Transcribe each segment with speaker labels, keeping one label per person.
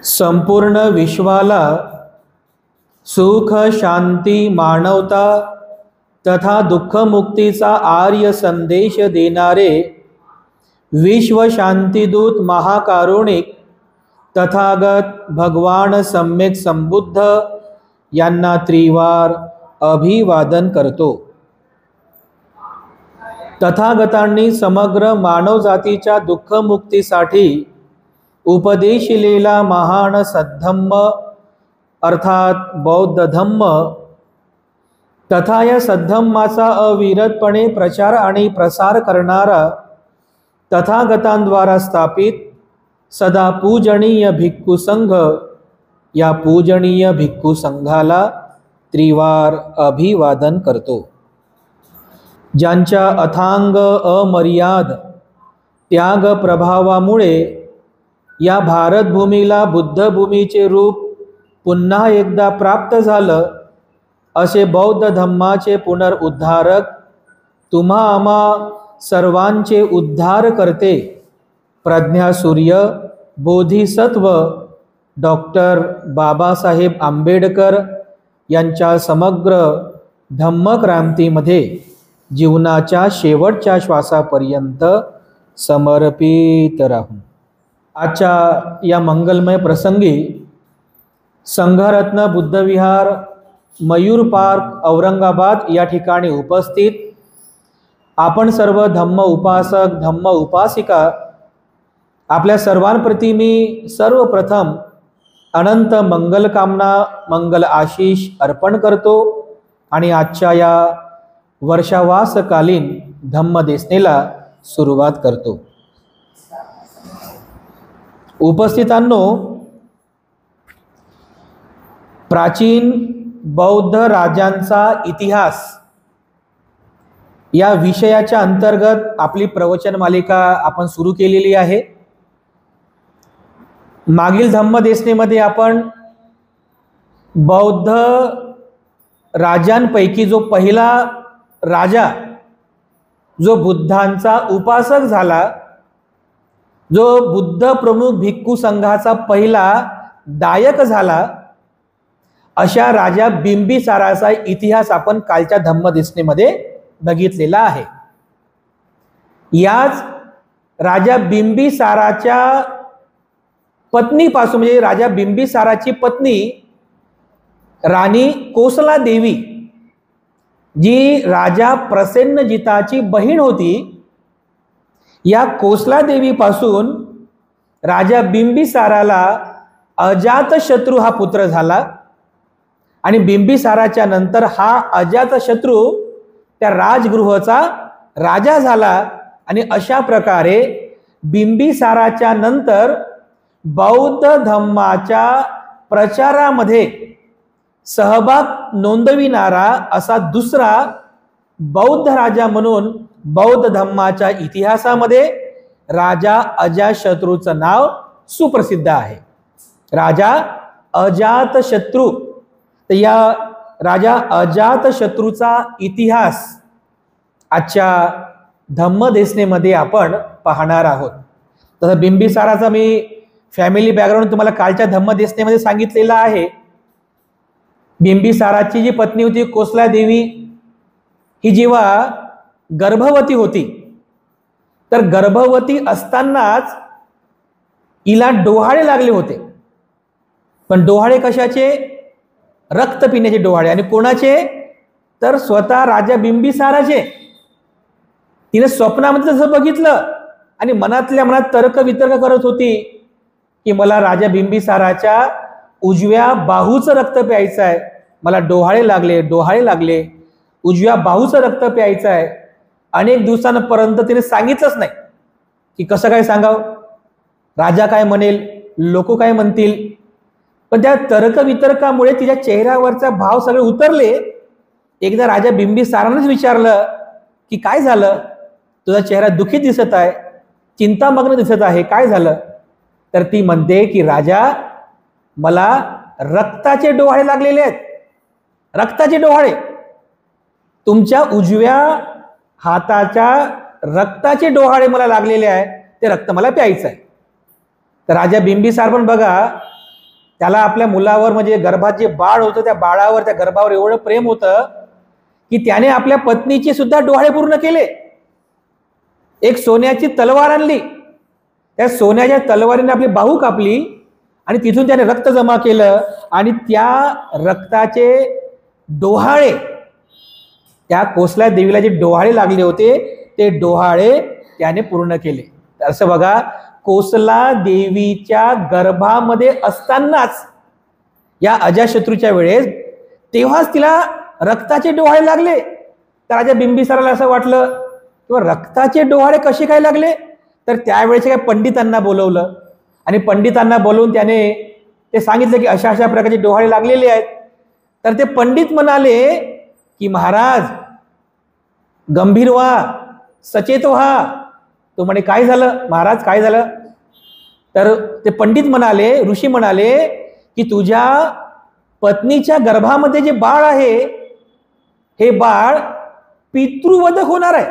Speaker 1: संपूर्ण विश्वाला सुख शांती मानवता तथा दुःखमुक्तीचा आर्य संदेश देणारे विश्व शांतिदूत महाकारुणिक तथागत भगवान सम्यक संबुद्ध यांना त्रिवार अभिवादन करतो। तथागतांनी समग्र मानवजातीच्या दुःखमुक्तीसाठी उपदेशिलेला महान सद्धम्म अर्थात बौद्ध धम्म तथा या सद्धम्माचा अविरतपणे प्रचार आणि प्रसार करणारा तथागतांद्वारा स्थापित सदा पूजनीय भिक्खू संघ, या पूजनीय भिक्खू संघाला त्रिवार अभिवादन करतो। ज्यांच्या अथांग अमर्याद त्याग प्रभावामुळे या भारतभूमीला बुद्धभूमीचे रूप पुन्हा एकदा प्राप्त झालं, असे बौद्ध धम्माचे पुनरुद्धारक तुम्हा आम्हा सर्वांचे उद्धार करते प्रज्ञासूर्य बोधिसत्व डॉक्टर बाबासाहेब आंबेडकर यांच्या समग्र धम्मक्रांतीमध्ये जीवनाच्या शेवटच्या श्वासापर्यंत समर्पित राहू। आजच्या या मंगलमय प्रसंगी संघरत्न बुद्धविहार मयूर पार्क औरंगाबाद या ठिकाणी उपस्थित आपण सर्व धम्म उपासक धम्म उपासिका आपल्या सर्वांप्रती मी सर्वप्रथम अनंत मंगल कामना मंगल आशीष अर्पण करतो आणि आजच्या या वर्षावासकालीन धम्मदेसनेला सुरुवात करतो। उपस्थितांनो, प्राचीन बौद्ध राजांचा इतिहास या विषयाच्या अंतर्गत आपली प्रवचन मालिका आपण सुरू केलेली आहे। मागील धम्मदेसनेमध्ये आपण बौद्ध राजांपैकी जो पहिला राजा जो बुद्धांचा उपासक झाला, जो बुद्ध प्रमुख भिक्खू संघाचा पहिला दायक झाला, अशा राजा बिंबिसाराचा इतिहास आपण कालच्या धम्मदेसनेमध्ये बघितलेला आहे। याच राजा बिंबिसाराच्या पत्नीपासून म्हणजे राजा बिंबिसाराची पत्नी राणी कोसला देवी जी राजा प्रसेन्नजिताची बहीण होती, या कोसला देवीपासून राजा बिंबिसाराला अजातशत्रू हा पुत्र झाला आणि बिंबिसाराच्या नंतर हा अजातशत्रू त्या राजगृहाचा राजा झाला आणि अशा प्रकारे बिंबिसाराच्या नंतर बौद्ध धम्माच्या प्रचारामध्ये सहभाग नोंदविणारा असा दुसरा बौद्ध राजा म्हणून बौद्ध धम्माच्या इतिहासामध्ये राजा अजातशत्रूचं नाव सुप्रसिद्ध आहे। राजा अजातशत्रू, तर या राजा अजातशत्रूचा इतिहास आजच्या धम्मदेसनेमध्ये आपण पाहणार आहोत। तसं बिंबिसाराचा मी फॅमिली बॅकग्राऊंड तुम्हाला कालच्या धम्मदेसनेमध्ये सांगितलेला आहे। बिंबिसाराची जी पत्नी होती कोसला देवी, ही जेव्हा गर्भवती होती तर गर्भवती असतानाच हिला डोहाळे लागले होते। पण डोहाळे कशाचे? रक्त पिण्याचे डोहाळे। आणि कोणाचे? तर स्वतः राजा बिंबिसाराचे। तिने स्वप्नामध्ये तसं बघितलं आणि मनातल्या मनात तर्क वितर्क करत होती की मला राजा बिंबिसाराच्या उजव्या बाहूचं रक्त प्यायचं आहे, मला डोहाळे लागले, उजव्या बाहूचं रक्त प्यायचं आहे। अनेक दिवसांपर्यंत तिने सांगितलंच नाही की कसं काय सांगावं, राजा काय म्हणेल, लोक काय म्हणतील। पण त्या तर्क वितर्कामुळे तिच्या चेहऱ्यावरचा भाव सगळे उतरले। एकदा राजा बिंबिसारानेच विचारलं की काय झालं, तुझा चेहरा दुःखी दिसत आहे, चिंतामग्न दिसत आहे, काय झालं? तर ती म्हणते की राजा, मला रक्ताचे डोहाळे लागलेले आहेत, रक्ताचे डोहाळे। तुमच्या उजव्या हाताच्या रक्ताचे डोहाळे मला लागलेले आहे, ते रक्त मला प्यायचं आहे। तर राजा बिंबिसार पण बघा त्याला आपल्या मुलावर म्हणजे गर्भात जे बाळ होतं त्या बाळावर, त्या गर्भावर एवढं प्रेम होतं की त्याने आपल्या पत्नीचे सुद्धा डोहाळे पूर्ण केले. एक सोन्याची तलवार आणली, त्या सोन्याच्या तलवारीने आपली बाहू कापली आणि तिथून त्याने रक्त जमा केलं आणि त्या रक्ताचे डोहाळे, त्या कोसला देवीला जे डोहाळे लागले होते ते डोहाळे त्याने पूर्ण केले. असं बघा, कोसला देवीच्या गर्भामध्ये असतानाच या अजाशत्रूच्या वेळेस तेव्हाच तिला रक्ताचे डोहाळे लागले. तर राजा बिंबिसाराला असं वाटलं किंवा रक्ताचे डोहाळे कसे काय लागले, तर त्यावेळेच्या काही पंडितांना बोलवलं आणि पंडितांना बोलवून त्याने ते सांगितलं की अशा अशा प्रकारचे डोहाळे लागलेले आहेत. तर ते पंडित म्हणाले की महाराज गंभीर व्हा, सचेत व्हा. तो म्हणे काय झालं महाराज, काय झालं? तर ते पंडित म्हणाले, ऋषी म्हणाले की तुझ्या पत्नीच्या गर्भामध्ये जे बाळ आहे हे बाळ पितृवधक होणार आहे.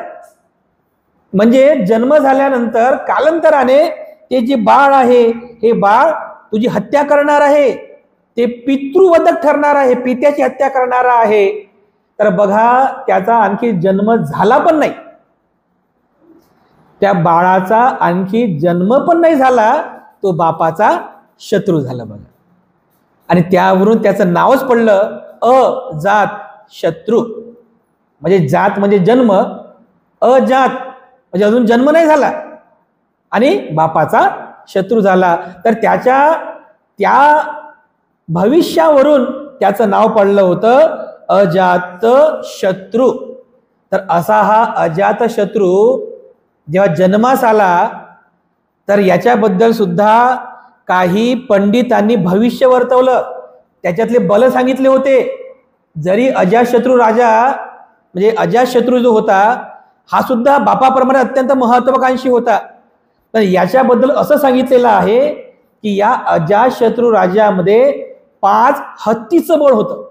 Speaker 1: म्हणजे जन्म झाल्यानंतर कालांतराने ते जे बाळ आहे हे बाळ तुझी हत्या करणार आहे, ते पितृवधक ठरणार आहे, पित्याची हत्या करणारा आहे. तर बघा, त्याचा आणखी जन्म झाला पण नाही, त्या बाळाचा आणखी जन्म पण नाही झाला, तो बापाचा शत्रू झाला बघा. आणि त्यावरून त्याचं नावच पडलं अजात शत्रू. म्हणजे जात म्हणजे जन्म, अजात म्हणजे अजून जन्म नाही झाला आणि बापाचा शत्रू झाला. तर त्या भविष्यावरून त्याचं नाव पडलं होतं अजात शत्रू. तर असा हा अजात शत्रू जेव्हा जन्मास आला तर याच्याबद्दल सुद्धा काही पंडितांनी भविष्य वर्तवलं, त्याच्यातले बल सांगितले होते. जरी अजातशत्रू राजा म्हणजे अजातशत्रू जो होता हा सुद्धा बापाप्रमाणे अत्यंत महत्वाकांक्षी होता. तर याच्याबद्दल असं सांगितलेलं आहे की या अजातशत्रू राजामध्ये 5 हत्तीचं बळ होतं.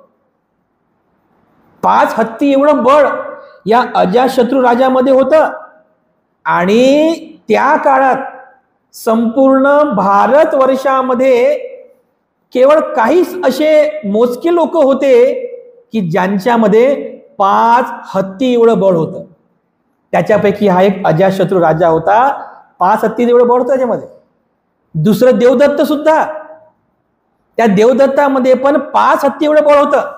Speaker 1: 5 हत्ती एवढं बळ या अजातशत्रू राजामध्ये होतं. आणि त्या काळात संपूर्ण भारत वर्षामध्ये केवळ काहीच असे मोजके लोक होते की ज्यांच्यामध्ये 5 हत्ती एवढं बळ होतं. त्याच्यापैकी हा एक अजातशत्रू राजा होता. 5 हत्ती एवढं बळ होतं त्याच्यामध्ये. दुसरं देवदत्त सुद्धा, त्या देवदत्तामध्ये पण 5 हत्ती एवढं बळ होतं.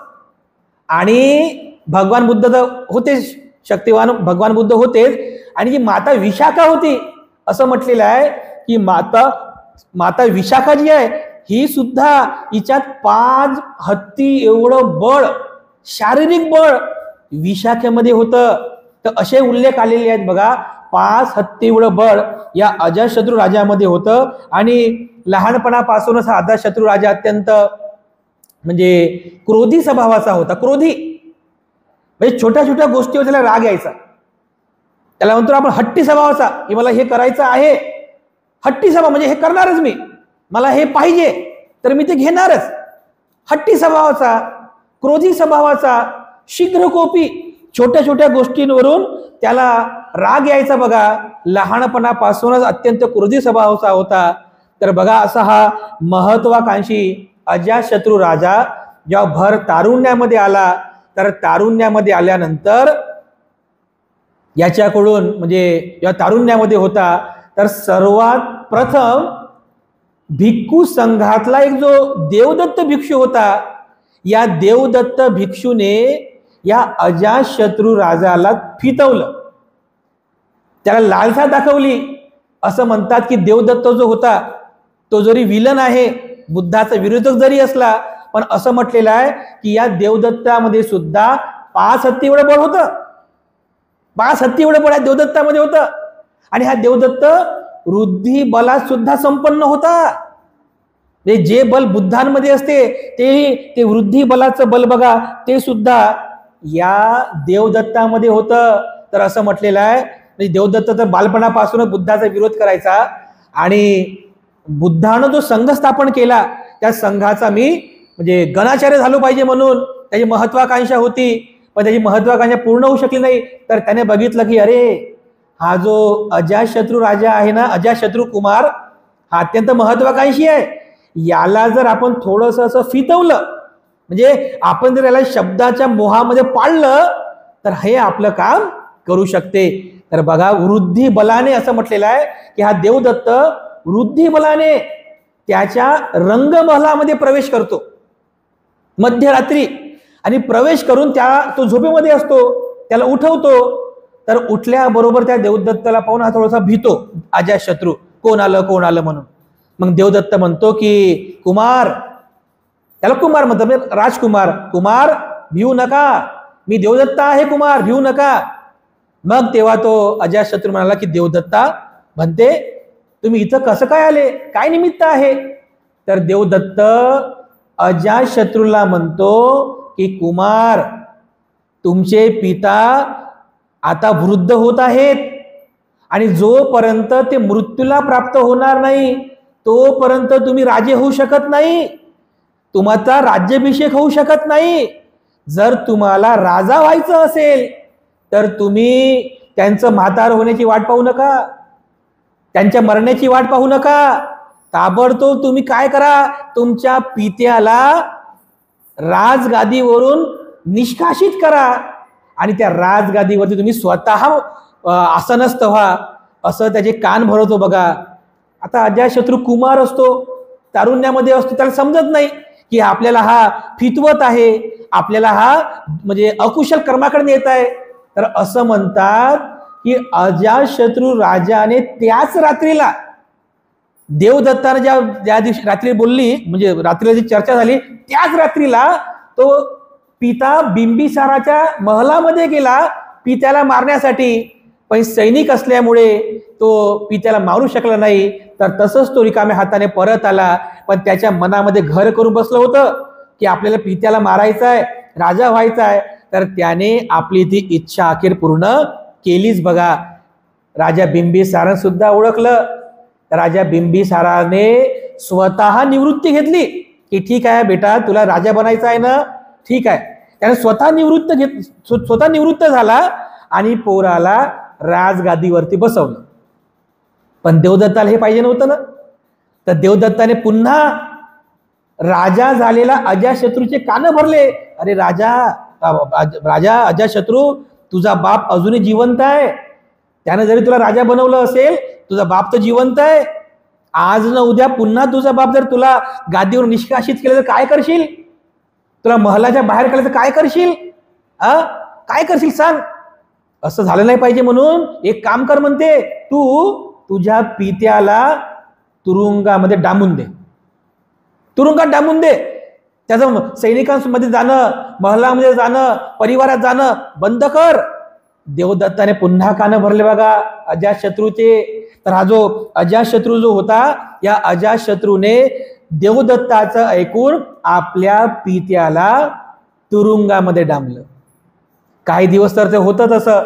Speaker 1: आणि भगवान बुद्ध तर होतेच, शक्तिवान भगवान बुद्ध होतेच. आणि जी माता विशाखा होती, असं म्हटलेलं आहे की माता विशाखा जी आहे ही सुद्धा हिच्यात 5 हत्ती एवढं बळ, शारीरिक बळ विशाखेमध्ये होतं. तर असे उल्लेख आलेले आहेत बघा. 5 हत्ती एवढं बळ या अजातशत्रू राजामध्ये होतं. आणि लहानपणापासूनच हा अजातशत्रू राजा अत्यंत म्हणजे क्रोधी स्वभावाचा होता. क्रोधी म्हणजे छोट्या छोट्या गोष्टीवर त्याला राग यायचा. त्याला म्हणतो आपण हट्टी स्वभावाचा, की मला हे करायचं आहे. हट्टी स्वभाव म्हणजे हे करणारच मी, मला हे पाहिजे तर मी ते घेणारच. हट्टी स्वभावाचा, क्रोधी स्वभावाचा, शीघ्रकोपी, छोट्या छोट्या गोष्टींवरून त्याला राग यायचा बघा. लहानपणापासूनच अत्यंत क्रोधी स्वभावाचा होता. तर बघा, असा हा महत्वाकांक्षी अजातशत्रू राजा जेव्हा भर तारुण्यामध्ये आला, तर तारुण्यामध्ये आल्यानंतर याच्याकडून म्हणजे जेव्हा तारुण्यामध्ये होता तर सर्वात प्रथम भिक्खू संघातला एक जो देवदत्त भिक्षू होता, या देवदत्त भिक्षूने या अजातशत्रू राजाला फितवलं, त्याला लालसा दाखवली. असं म्हणतात की देवदत्त जो होता तो जरी विलन आहे, बुद्धाचा विरोधक जरी असला, पण असं म्हटलेलं आहे की या देवदत्तामध्ये सुद्धा 5 हत्ती एवढं बळ होतं. 5 हत्ती एवढं बळ या देवदत्तामध्ये होतं. आणि हा देवदत्त वृद्धी बलात सुद्धा संपन्न होता. जे बल बुद्धांमध्ये असते ते वृद्धी बलाचं बल बघा, ते सुद्धा या देवदत्तामध्ये होतं. तर असं म्हटलेलं आहे म्हणजे देवदत्त तर बालपणापासूनच बुद्धाचा विरोध करायचा. आणि बुद्धानं जो संघ स्थापन केला त्या संघाचा मी म्हणजे गणाचार्य झालो पाहिजे म्हणून त्याची महत्वाकांक्षा होती. पण त्याची महत्वाकांक्षा पूर्ण होऊ शकली नाही. तर त्याने बघितलं की अरे, हा जो अजातशत्रू राजा आहे ना, अजातशत्रू कुमार, हा अत्यंत महत्वाकांक्षी आहे. याला जर आपण थोडंसं असं फितवलं, म्हणजे आपण जर याला शब्दाच्या मोहामध्ये पाळलं, तर हे आपलं काम करू शकते. तर बघा, वृद्धी बलाने असं म्हटलेलं आहे की हा देवदत्त वृद्धी बलाने त्याच्या रंगमहलामध्ये प्रवेश करतो मध्यरात्री, आणि प्रवेश करून तो झोपेमध्ये असतो, त्याला उठवतो. तर उठल्याबरोबर त्या देवदत्ताला पाहून हा थोडासा भीतो, अजातशत्रू कोण आलं म्हणून. मग देवदत्त म्हणतो की कुमार, त्याला कुमार म्हणतो, म्हणजे राजकुमार, कुमार भिवू नका, मी देवदत्ता आहे, कुमार भिवू नका. मग तेव्हा तो अजातशत्रू म्हणाला की देवदत्ता म्हणते, तुम्ही इथं कसं काय आले, काय निमित्त आहे? तर देवदत्त अजातशत्रूला म्हणतो की कुमार, तुमचे पिता आता वृद्ध होत आहेत, आणि जोपर्यंत ते मृत्यूला प्राप्त होणार नाही तोपर्यंत तुम्ही राजे होऊ शकत नाही, तुम्हाला राज्याभिषेक होऊ शकत नाही. जर तुम्हाला राजा व्हायचं असेल तर तुम्ही त्यांचं म्हातार होण्याची वाट पाहू नका, त्यांच्या मरण्याची वाट पाहू नका. ताबडतोब तुम्ही काय करा, तुमच्या पित्याला राजगादीवरून निष्कासित करा, आणि त्या राजगादीवरती तुम्ही स्वतः आसनस्थ व्हा. असं त्याचे कान भरवतो बघा. आता अजातशत्रू कुमार असतो, तारुण्यामध्ये असतो, त्याला समजत नाही की आपल्याला हा फितवत आहे, आपल्याला हा म्हणजे अकुशल कर्माकडे नेत आहे. तर असं म्हणतात की अजातशत्रू राजाने त्याच रात्रीला, देवदत्ताने ज्या दिवशी रात्री बोलली, म्हणजे रात्रीला जी चर्चा झाली त्याच रात्रीला तो पिता बिंबिसाराच्या महलामध्ये गेला पित्याला मारण्यासाठी. पण सैनिक असल्यामुळे तो पित्याला मारू शकला नाही. तर तसंच तो रिकाम्या हाताने परत आला. पण त्याच्या मनामध्ये घर करून बसलं होतं की आपल्याला पित्याला मारायचं आहे, राजा व्हायचा आहे. तर त्याने आपली ती इच्छा अखेर पूर्ण केलीच बघा. राजा बिंबिसाराने सुद्धा ओळखलं. राजा बिंबिसाराने स्वतः निवृत्ती घेतली की ठीक आहे बेटा, तुला राजा बनायचं आहे ना, ठीक आहे. त्याने स्वतः निवृत्त झाला आणि पोराला राजगादीवरती बसवलं. पण देवदत्ताला हे पाहिजे नव्हतं ना. तर देवदत्ताने पुन्हा राजा झालेला अजातशत्रूचे कान भरले. अरे राजा अजातशत्रू, तुझा बाप अजूनही जिवंत आहे, त्याने जरी तुला राजा बनवलं असेल, तुझा बाप तर जिवंत आहे. आज न उद्या पुन्हा तुझा बाप जर तुला गादीवर निष्कासित केलं तर काय करशील? तुला महलाच्या बाहेर काढलं तर काय करशील? काय करशील सांग? असं झालं नाही पाहिजे. म्हणून एक काम कर, म्हणते, तू तुझ्या पित्याला तुरुंगामध्ये डांबून दे, तुरुंगात डांबून दे. त्याचं सैनिकांमध्ये जाणं, महलामध्ये जाणं, परिवारात जाणं बंद कर. देवदत्ताने पुन्हा कान भरले बघा अजातशत्रूचे. तर हा जो अजातशत्रू जो होता, या अजातशत्रूने देवदत्ताचं ऐकून आपल्या पित्याला तुरुंगामध्ये डांबलं. काही दिवस तर ते होतं तसं,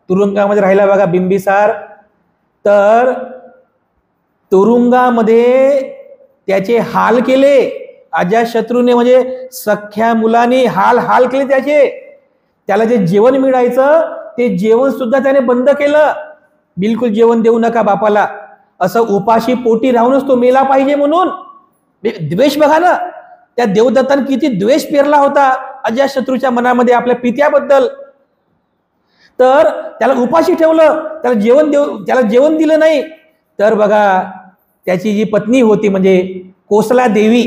Speaker 1: तुरुंगामध्ये राहिला बघा बिंबिसार. तर तुरुंगामध्ये त्याचे हाल केले अजातशत्रूने, म्हणजे सख्या मुलाने हाल केले त्याचे. त्याला जे जेवण मिळायचं ते जेवण सुद्धा त्याने बंद केलं. बिलकुल जेवण देऊ नका बापाला, असं उपाशी पोटी राहूनच तो मेला पाहिजे म्हणून. द्वेष बघा ना, त्या देवदत्ताने किती द्वेष पेरला होता अजातशत्रूच्या मनामध्ये आपल्या पित्याबद्दल. तर त्याला उपाशी ठेवलं, त्याला जेवण दिलं नाही. तर बघा, त्याची जी पत्नी होती म्हणजे कोसला देवी,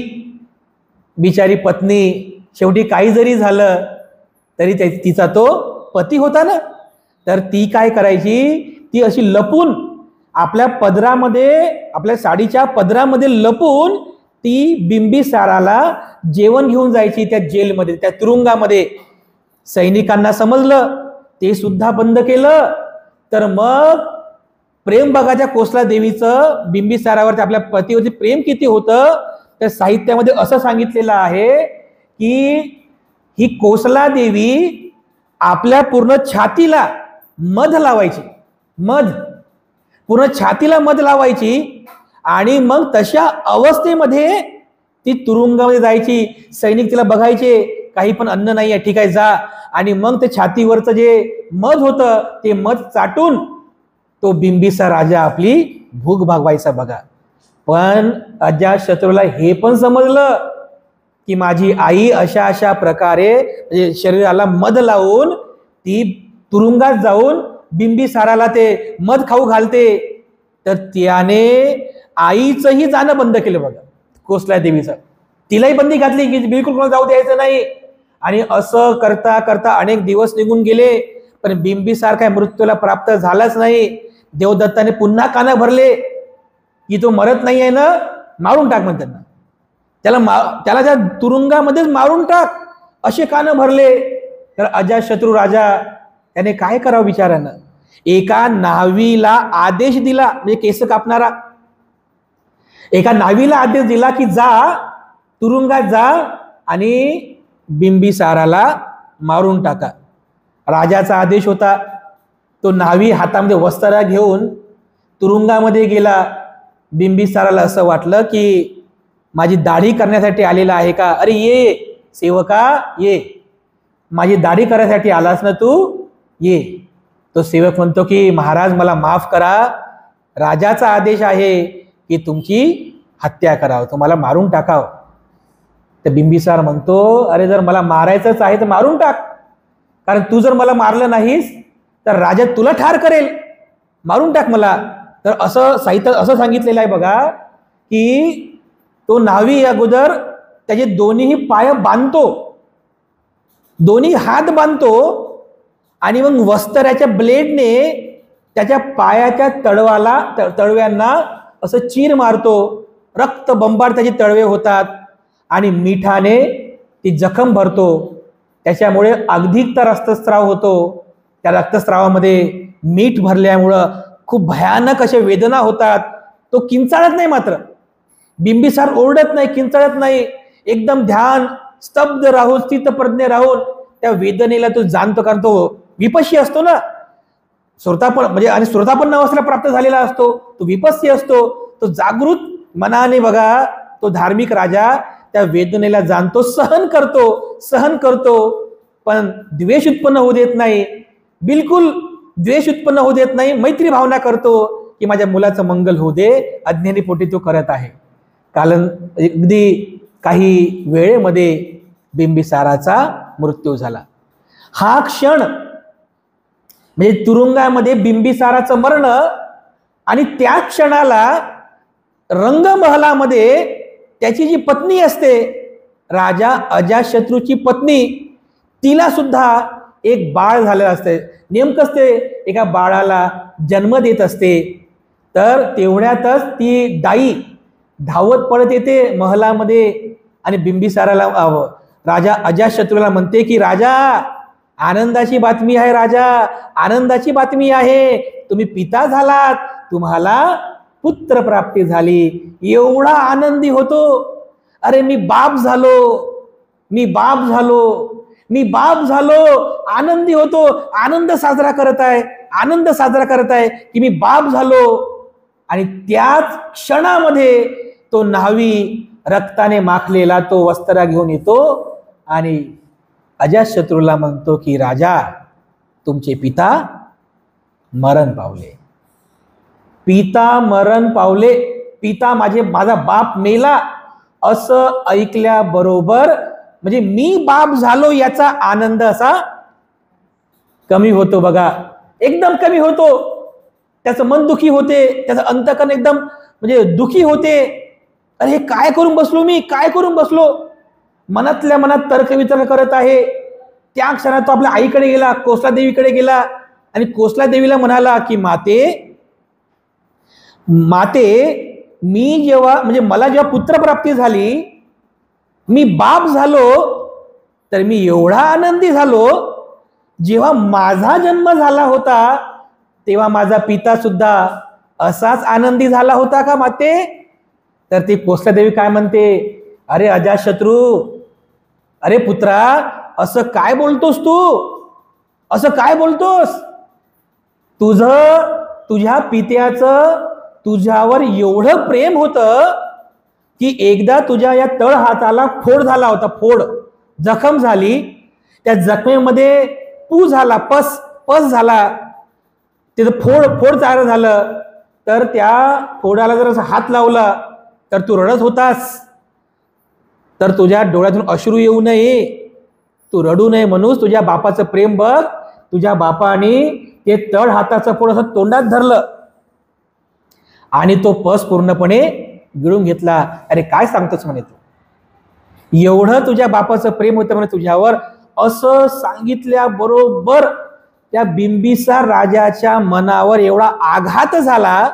Speaker 1: बिचारी पत्नी, शेवटी काही जरी झालं तरी तिचा तो पती होता ना. तर ती काय करायची, ती अशी लपून आपल्या पदरामध्ये, आपल्या साडीच्या पदरामध्ये लपून ती बिंबिसाराला जेवण घेऊन जायची त्या जेलमध्ये, त्या तुरुंगामध्ये. सैनिकांना समजलं, ते सुद्धा बंद केलं. तर मग प्रेम बघा त्या कोसला देवीचं बिंबिसारावरती, आपल्या पतीवरती प्रेम किती होतं. तर साहित्यामध्ये असं सांगितलेलं आहे की ही कोसला देवी आपल्या पूर्ण छातीला मध लावायची, पूर्ण छातीला मध लावायची, आणि मग तशा अवस्थेमध्ये ती तुरुंगामध्ये जायची. सैनिक तिला बघायचे, काही पण अन्न नाही आहे, ठीक आहे जा. आणि मग ते छातीवरचं जे मध होतं ते मध चाटून तो बिंबिसार राजा आपली भूक भागवायचा बघा. पण अजातशत्रूला हे पण समजलं की माझी आई अशा अशा प्रकारे म्हणजे शरीराला मध लावून ती तुरुंगात जाऊन बिंबिसाराला ते मध खाऊ घालते, तर त्याने आईचंही जाणं बंद केलं बघा, कोसला देवीचं. तिलाही बंदी घातली की बिलकुल कोणाला जाऊ द्यायचं नाही. आणि असं करता करता अनेक दिवस निघून गेले, पण बिंबिसार काय मृत्यूला प्राप्त झालाच नाही. देवदत्ताने पुन्हा कान भरले की तो मरत नाही आहे ना, मारून टाक म्हणतात ना, त्याला त्या तुरुंगामध्येच मारून टाक, असे कान भरले. तर अजातशत्रू राजा त्याने काय करावं विचारानं, एका न्हावीला आदेश दिला, म्हणजे केस कापणारा, एका न्हावीला आदेश दिला की जा तुरुंगात जा आणि बिंबिसाराला मारून टाका. राजाचा आदेश होता. तो न्हावी हातामध्ये वस्त्र घेऊन तुरुंगामध्ये गेला. बिंबिसाराला असं वाटलं की माझी दाढी करण्यासाठी आलेला आहे का, अरे ये सेवका ये, माझी दाढी करण्यासाठी आलास ना तू, ये. तो सेवक म्हणतो की महाराज मला माफ करा, राजाचा आदेश आहे की तुमची हत्या करावं, तुम्हाला मारून टाकावं. तर बिंबिसार म्हणतो अरे जर मला मारायचंच आहे तर मारून टाक, कारण तू जर मला मारलं नाहीस तर राजा तुला ठार करेल, मारून टाक मला. तर असं साहित्य असं सांगितलेलं आहे बघा की तो न्हावी अगोदर त्याचे दोन्ही पाय बांधतो, दोन्ही हात बांधतो आणि मग वस्त्राच्या ब्लेडने त्याच्या पायाच्या तळव्यांना असं चीर मारतो. रक्त बंबाड त्याचे तळवे होतात आणि मिठाने ती जखम भरतो. त्याच्यामुळे अधिक रक्तस्राव होतो. त्या रक्तस्रावामध्ये मीठ भरल्यामुळं खूप भयानक अशा वेदना होतात. तो किंचाळत नाही, मात्र बिंबिसार ओरडत नाही, किंचाळत नाही, एकदम ध्यान स्तब्ध राहून स्थितप्रज्ञ राहून त्या वेदनेला तो जाणतो, कारण तो विपश्य असतो ना, श्रोतापण म्हणजे आणि श्रोतापन्न अवस्थेला प्राप्त झालेला असतो, तो विपस्य असतो. तो जागृत मनाने बघा तो धार्मिक राजा त्या वेदनेला जाणतो, सहन करतो, पण द्वेष उत्पन्न होऊ देत नाही, बिलकुल द्वेष उत्पन्न होऊ देत नाही. मैत्री भावना करतो की माझ्या मुलाचं मंगल होऊ दे, अज्ञानीपोटी तो करत आहे. कारण अगदी काही वेळेमध्ये बिंबिसाराचा मृत्यू झाला. हा क्षण म्हणजे तुरुंगामध्ये बिंबिसाराचं मरण, आणि त्या क्षणाला रंगमहलामध्ये त्याची जी पत्नी असते, राजा अजातशत्रूची पत्नी, तिला सुद्धा एक बाळ झालेलं असते. नेमकंच ते एका बाळाला जन्म देत असते. तर तेवढ्यातच ती दाई धावत पडत येते महलामध्ये आणि बिंबिसाराला राजा अजातशत्रूला म्हणते की राजा, आनंदाची बातमी आहे, राजा आनंदाची बातमी आहे, तुम्ही पिता झालात, तुम्हाला पुत्र प्राप्ती झाली. एवढा आनंदी होतो. अरे मी बाप झालो, आनंदी होतो, आनंद साजरा करत आहे की मी बाप झालो. आणि त्याच क्षणामध्ये तो न्हावी रक्ताने माखलेला तो वस्त्र घेऊन येतो आणि अजातशत्रूला म्हणतो की राजा, तुमचे पिता मरण पावले, पिता माझा बाप मेला, असं ऐकल्याबरोबर म्हणजे मी बाप झालो याचा आनंद असा कमी होतो बघा, एकदम कमी होतो. त्याचं मन दुखी होते, त्याचं अंतकरण एकदम म्हणजे दुखी होते. अरे हे काय करून बसलो, मनातल्या मनात तर्कवितर्क करत आहे. त्या क्षणात तो आपल्या आईकडे गेला, कोसला देवीकडे गेला आणि कोसला देवीला म्हणाला की माते, मी जेव्हा म्हणजे मला जेव्हा पुत्रप्राप्ती झाली, मी बाप झालो, तर मी एवढा आनंदी झालो. जेव्हा माझा जन्म झाला होता तेव्हा माझा पिता सुद्धा असाच आनंदी झाला होता का माते? तर ती कोसला देवी काय म्हणते, अरे अजातशत्रू, अरे पुत्रा, असं काय बोलतोस तू, असं काय बोलतोस? तुझ्या पित्याचं तुझ्यावर एवढं प्रेम होतं की एकदा तुझ्या या तळ हाताला फोड झाला होता, जखम झाली, त्या जखमेमध्ये पू झाला, पस झाला, तिथं फोड तयार झालं. तर त्या फोडाला जर असं हात लावला तर तू रडत होतास, तर तुझ्या डोळ्यातून अश्रू येऊ नये, तू रडू नये म्हणून तुझ्या बापाचं प्रेम बघ. तुझ्या बापाने ते तळ हाताचं पोट असं तोंडात धरलं आणि तो पस पूर्णपणे गिळून घेतला. अरे काय सांगतोस म्हणे तू, एवढं तुझ्या बापाचं प्रेम होतं म्हणे तुझ्यावर. असं सांगितल्याबरोबर त्या बिंबिसार राजाच्या मनावर एवढा आघात झाला,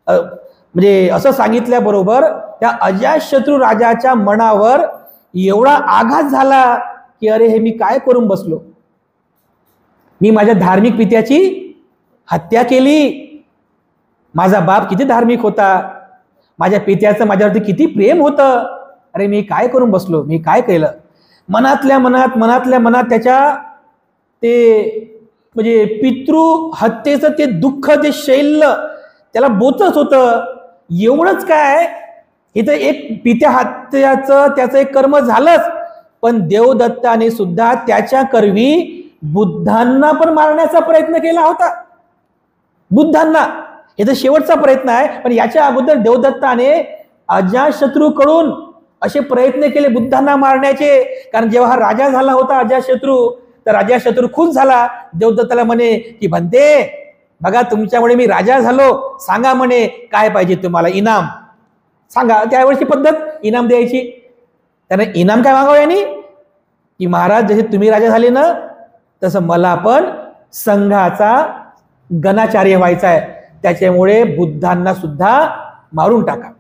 Speaker 1: म्हणजे असं सांगितल्याबरोबर त्या अजातशत्रू राजाच्या मनावर एवढा आघात झाला की अरे हे मी काय करून बसलो, मी माझ्या धार्मिक पित्याची हत्या केली. माझा बाप किती धार्मिक होता, माझ्या पित्याचं माझ्यावरती किती प्रेम होतं, अरे मी काय करून बसलो, मी काय केलं. मनातल्या मनात त्याच्या ते म्हणजे पितृ हत्येचं ते दुःख, ते शैल्य त्याला बोचत होतं. एवढंच काय, इथं एक पित्या हत्याचं त्याचं एक कर्म झालंच, पण देवदत्ताने सुद्धा त्याच्या करवी बुद्धांना पण मारण्याचा प्रयत्न केला होता. बुद्धांना, हे तर शेवटचा प्रयत्न आहे, पण याच्या अगोदर देवदत्ताने अजातशत्रूकडून असे प्रयत्न केले बुद्धांना मारण्याचे. कारण जेव्हा हा राजा झाला होता अजातशत्रू, तर अजातशत्रू खुश झाला. देवदत्ताला म्हणे की भन्ते बघा तुमच्यामुळे मी राजा झालो, सांगा म्हणे काय पाहिजे तुम्हाला इनाम सांगा. त्यावेळेची पद्धत इनाम द्यायची. त्याने इनाम काय मागावं यांनी की महाराज जसे तुम्ही राजा झाले ना, तसं मला पण संघाचा गणाचार्य व्हायचा आहे, त्याच्यामुळे बुद्धांना सुद्धा मारून टाका,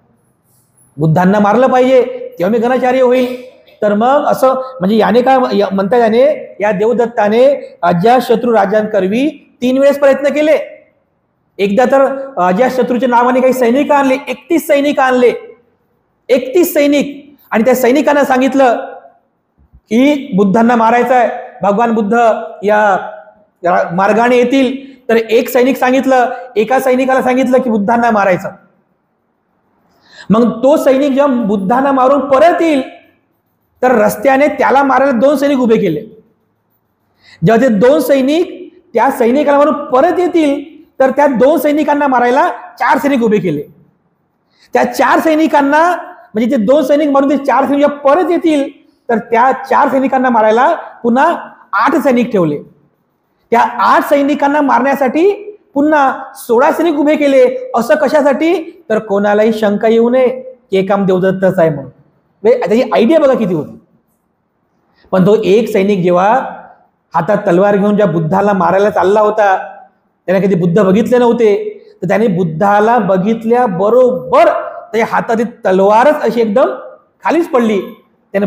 Speaker 1: बुद्धांना मारलं पाहिजे तेव्हा मी गणाचार्य होईल. तर मग असं म्हणजे याने काय म्हणता, याने या देवदत्ताने अजातशत्रू राजांकरवी 3 वेळेस प्रयत्न केले. एकदा तर अजातशत्रूच्या नावाने काही सैनिक आणले, 31 सैनिक आणले, 31 सैनिक. आणि त्या सैनिकांना सांगितलं की बुद्धांना मारायचं आहे, भगवान बुद्ध या मार्गाने येतील. तर एक सैनिक सांगितलं, एका सैनिकाला सांगितलं की बुद्धांना मारायचं. मग तो सैनिक जेव्हा बुद्धांना मारून परत येईल, तर रस्त्याने त्याला मारायला 2 सैनिक उभे केले. जेव्हा ते 2 सैनिक त्या सैनिकाला मारून परत येतील, तर त्या 2 सैनिकांना मारायला 4 सैनिक उभे केले. त्या 4 सैनिकांना म्हणजे ते 2 सैनिक मारून ते 4 सैनिक परत येतील, तर त्या 4 सैनिकांना मारायला पुन्हा 8 सैनिक ठेवले. त्या 8 सैनिकांना मारण्यासाठी पुन्हा 16 सैनिक उभे केले. असं कशासाठी, तर कोणालाही शंका येऊ नये की हे काम देवदत्तच आहे म्हणून. त्याची आयडिया बघा किती होती. पण तो एक सैनिक जेव्हा हातात तलवार घेऊन ज्या बुद्धाला मारायला चालला होता, त्याने कधी बुद्ध बघितले नव्हते, तर त्याने बुद्धाला बघितल्या बरोबर त्याच्या हातातील तलवारच अशी एकदम खालीच पडली. त्याने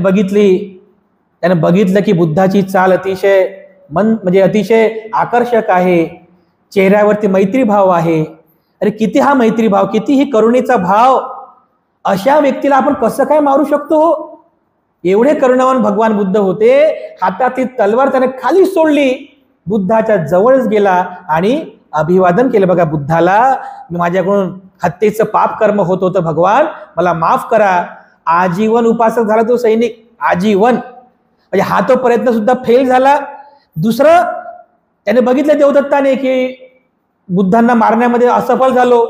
Speaker 1: बघितलं की बुद्धाची चाल अतिशय म्हणजे अतिशय आकर्षक आहे, चेहऱ्यावरती मैत्री भाव आहे. अरे किती हा मैत्री भाव, किती ही करुणेचा भाव, अशा व्यक्तीला आपण कसं काय मारू शकतो. एवढे करुणावान भगवान बुद्ध होते. हातातील तलवार त्याने खाली सोडली, बुद्धाच्या जवळच गेला आणि अभिवादन केलं. बघा बुद्धाला, माझ्याकडून हत्येचं पाप कर्म होत होतं, भगवान मला माफ करा. आजीवन उपासक झाला तो सैनिक, आजीवन. म्हणजे हा तो प्रयत्न सुद्धा फेल झाला. दुसरं त्याने बघितलं देवदत्ताने की बुद्धांना मारण्यामध्ये असफल झालो,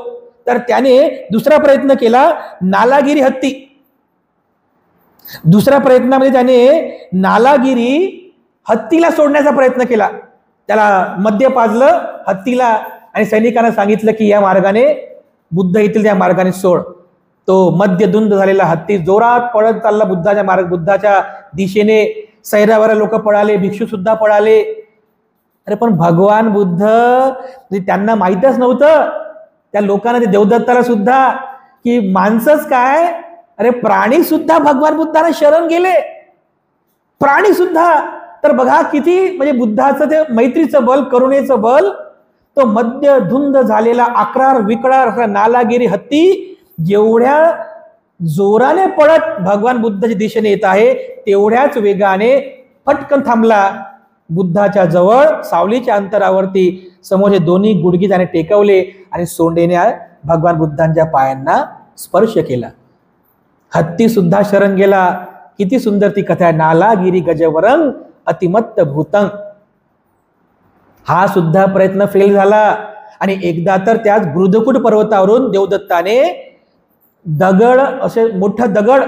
Speaker 1: तर त्याने दुसरा प्रयत्न केला, नालागिरी हत्ती. दुसऱ्या प्रयत्नामध्ये त्याने नालागिरी हत्तीला सोडण्याचा प्रयत्न केला. त्याला मद्य पाजलं हत्तीला आणि सैनिकांना सांगितलं की या मार्गाने बुद्ध येतील, त्या मार्गाने सोड. तो मद्यधुंद झालेला हत्ती जोरात पळत चालला बुद्धाच्या दिशेने. सैरावर लोक पळाले, भिक्षू सुद्धा पळाले. अरे पण भगवान बुद्ध, त्यांना माहीतच नव्हतं त्या लोकांना, ते देवदत्ताला सुद्धा, की माणसंच काय, अरे प्राणी सुद्धा भगवान बुद्धांना शरण गेले, प्राणी सुद्धा. तर बघा किती म्हणजे बुद्धाचं ते मैत्रीचं बल, करुणेचं बल. तो मद्यधुंद झालेला अक्रार विकरार नालागिरी हत्ती जेवढ्या जोराने पळत भगवान बुद्धाच्या दिशेने येत आहे, तेवढ्याच वेगाने फटकन थांबला बुद्धाच्या जवळ. सावलीच्या अंतरावरती समोरचे दोन्ही गुडघे त्याने टेकवले आणि सोंडेने भगवान बुद्धांच्या पायांना स्पर्श केला. हत्ती सुद्धा शरण गेला. किती सुंदर ती कथा आहे, नालागिरी गजवरंग अतिमत्त भूतंग. हा सुद्धा प्रयत्न फेल झाला. आणि एकदा तर त्याच बृहदकूट पर्वतावरून देवदत्ताने दगड, असे मोठं दगड,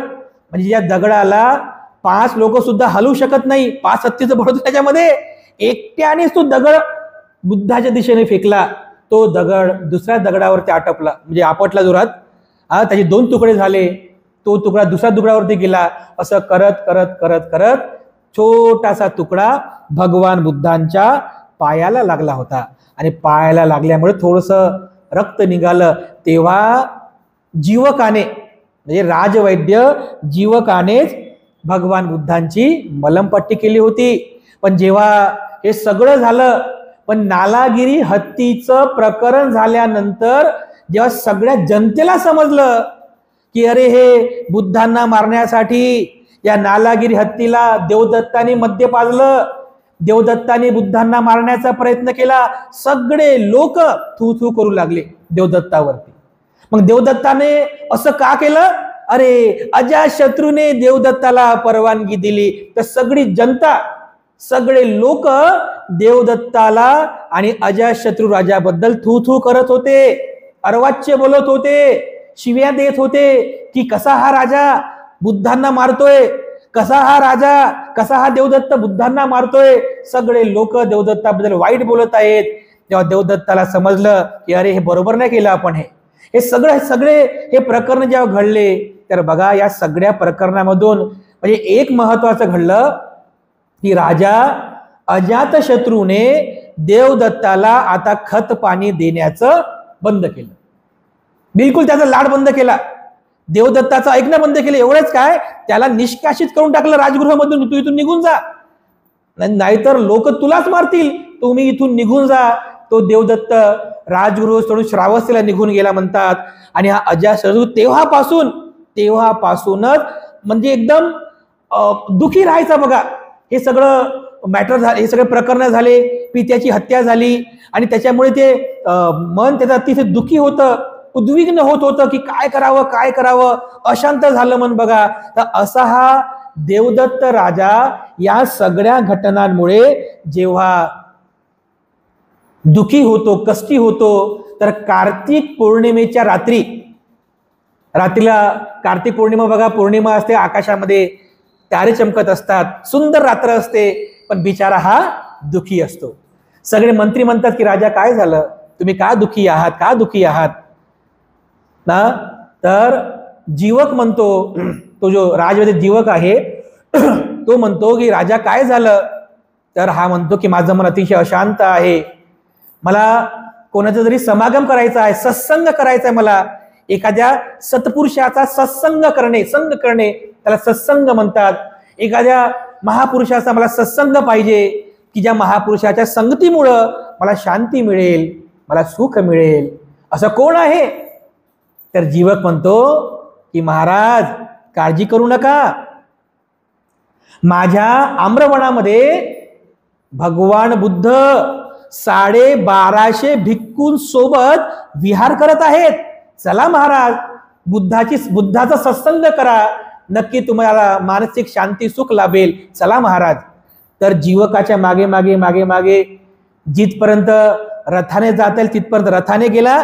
Speaker 1: म्हणजे या दगडाला 5 लोक सुद्धा हलवू शकत नाही. 5 हत्तीचं बळ होतं त्याच्यामध्ये. एकट्यानेच तो दगड बुद्धाच्या दिशेने फेकला. तो दगड दुसऱ्या दगडावरती आटपला, म्हणजे आपटला जोरात. त्याचे 2 तुकडे झाले. तो तुकडा दुसऱ्या तुकड्यावरती गेला. असं करत करत करत करत छोटासा तुकडा भगवान बुद्धांच्या पायाला लागला होता. आणि पायाला लागल्यामुळे थोडंसं रक्त निघालं. तेव्हा जीवकाने, म्हणजे राजवैद्य जीवकानेच भगवान बुद्धांची मलमपट्टी केली होती. पण जेव्हा हे सगळं झालं, पण नालागिरी हत्तीचं प्रकरण झाल्यानंतर जेव्हा सगळ्या जनतेला समजलं की अरे हे बुद्धांना मारण्यासाठी या नालागिरी हत्तीला देवदत्ताने मध्ये पाजलं, देवदत्ताने बुद्धांना मारण्याचा प्रयत्न केला, सगळे लोक थू थू करू लागले देवदत्तावरती. मग देवदत्ताने असं का केलं? अरे अजातशत्रूने देवदत्ताला परवानगी दिली, तर सगळी जनता, सगळे लोक देवदत्ताला आणि अजातशत्रू राजाबद्दल थू थू करत होते, अर्वाच्य बोलत होते, शिव्या देत होते की कसा हा राजा बुद्धांना मारतोय, कसा हा राजा, कसा हा देवदत्त बुद्धांना मारतोय. सगळे लोक देवदत्ताबद्दल वाईट बोलत आहेत. तेव्हा देवदत्ताला समजलं की अरे हे बरोबर नाही केलं आपण. हे सगळे हे प्रकरण जेव्हा घडले, तर बघा या सगळ्या प्रकरणामधून म्हणजे एक महत्वाचं घडलं की राजा अजातशत्रूने देवदत्ताला आता खत पाणी देण्याचं बंद केलं. बिलकुल त्याचा लाड बंद केला, देवदत्ताचं ऐकणं बंद केलं. एवढंच काय, त्याला निष्कासित करून टाकलं राजगृहामधून. तू इथून निघून जा, नाहीतर लोक तुलाच मारतील, तुम्ही इथून निघून जा. तो देवदत्त राजगृह सोडून श्रावस्तीला निघून गेला म्हणतात. आणि हा अजातशत्रू तेव्हापासूनच म्हणजे एकदम दुखी राहायचा. बघा हे सगळं मॅटर झाले, हे सगळे प्रकरण झाले, पित्याची हत्या झाली आणि त्याच्यामुळे ते मन त्याचं अतिशय दुखी होतं, उद्विग्न होत होतं की काय करावं, अशांत झालं मन. बघा, तर असा हा देवदत्त राजा या सगळ्या घटनांमुळे जेव्हा दुखी होतो, कष्टी होतो, तर कार्तिक पौर्णिमेच्या रात्रीला कार्तिक पौर्णिमा बघा, पौर्णिमा असते, आकाशामध्ये तारे चमकत असतात, सुंदर रात्र असते, पण बिचारा हा दुखी असतो. सगळे मंत्री म्हणतात की राजा काय झालं, तुम्ही का दुखी आहात ना? तर जीवक म्हणतो, तो जो राजवैद्य जीवक आहे तो म्हणतो की राजा काय झालं? तर हा म्हणतो की माझं मन अतिशय अशांत आहे, मला कोणाचा जरी समागम करायचा आहे, सत्संग करायचा आहे, मला एखाद्या सत्पुरुषाचा संग करणे, त्याला सत्संग म्हणतात. एखाद्या महापुरुषाचा मला सत्संग पाहिजे की ज्या महापुरुषाच्या संगतीमुळं मला शांती मिळेल, मला सुख मिळेल. असं कोण आहे? तर जीवक म्हणतो की महाराज काळजी करू नका, माझ्या आम्रवनामध्ये भगवान बुद्ध 1250 भिक्खूंसोबत विहार करत आहेत. चला महाराज, बुद्धाचा सत्संग करा, नक्की तुम्हाला मानसिक शांती सुख लाभेल. चला महाराज. तर जीवकाच्या मागे मागे जिथपर्यंत रथाने जाता येईल तिथपर्यंत रथाने गेला